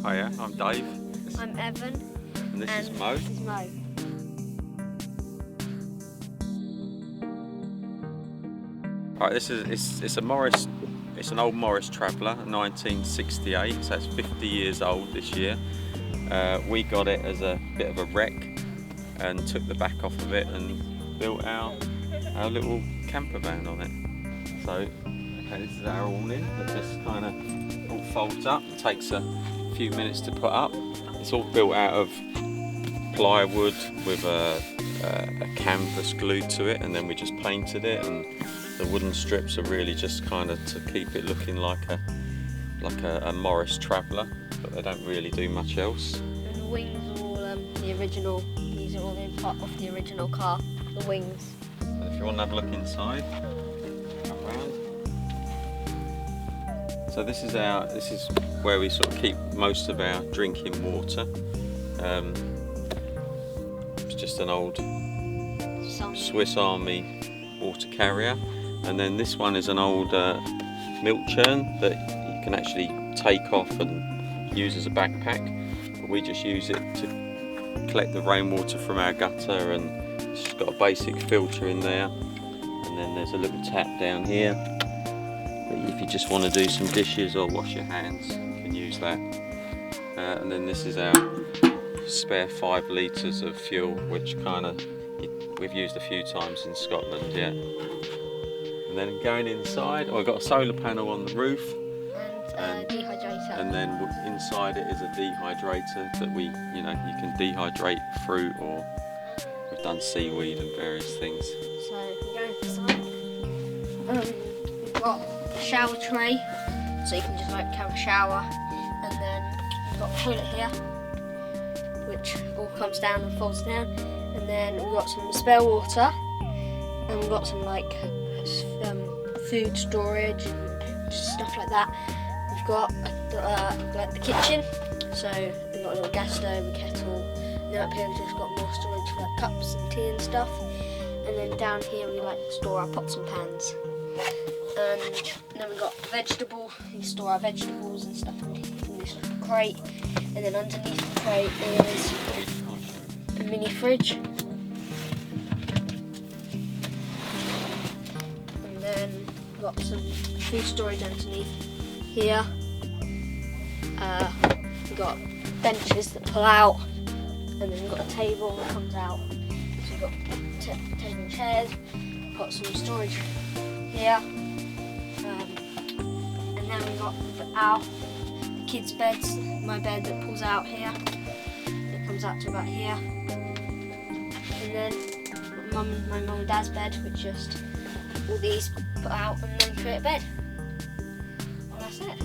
Hiya, I'm Dave. I'm Evan. And this is Mo. This is Mo. Right, it's an old Morris Traveller, 1968, so it's 50 years old this year. We got it as a bit of a wreck and took the back off of it and built our little camper van on it. So, okay, this is our awning that just kind of all folds up. It takes a few minutes to put up. It's all built out of plywood with a canvas glued to it, and then we just painted it, and the wooden strips are really just kind of to keep it looking like a Morris Traveller, but they don't really do much else. And the wings are all the original. These are all in part of the original car. The wings. And if you want to have a look inside, come round. So this is where we sort of keep most of our drinking water. It's just an old Swiss Army water carrier. And then this one is an old milk churn that you can actually take off and use as a backpack. But we just use it to collect the rainwater from our gutter, and it's just got a basic filter in there. And then there's a little tap down here. But if you just want to do some dishes or wash your hands, you can use that. And then this is our spare 5 litres of fuel, which we've used a few times in Scotland, yeah. And then going inside, I've got a solar panel on the roof, and a dehydrator. And then inside it is a dehydrator that you can dehydrate fruit, or we've done seaweed and various things. So going inside, we've got a shower tray, so you can just have a shower, and then we've got a toilet here, which all comes down and folds down, and then we've got some spare water, and we've got some food storage and just stuff like that. We've got like the kitchen, so we've got a little gas stove and kettle, and then up here we've just got more storage for like cups and tea and stuff, and then down here we like to store our pots and pans, and then we've got vegetable, we store our vegetables and stuff in this little crate, and then underneath the crate is a mini fridge, and then we've got some food storage underneath here. We've got benches that pull out, and then we've got a table that comes out. So we've got table and chairs, we've got some storage here, and then we've got the kids' beds, my bed that pulls out here, it comes out to about here, and then my mum and dad's bed, which just all these put out and then create a bed, and that's it.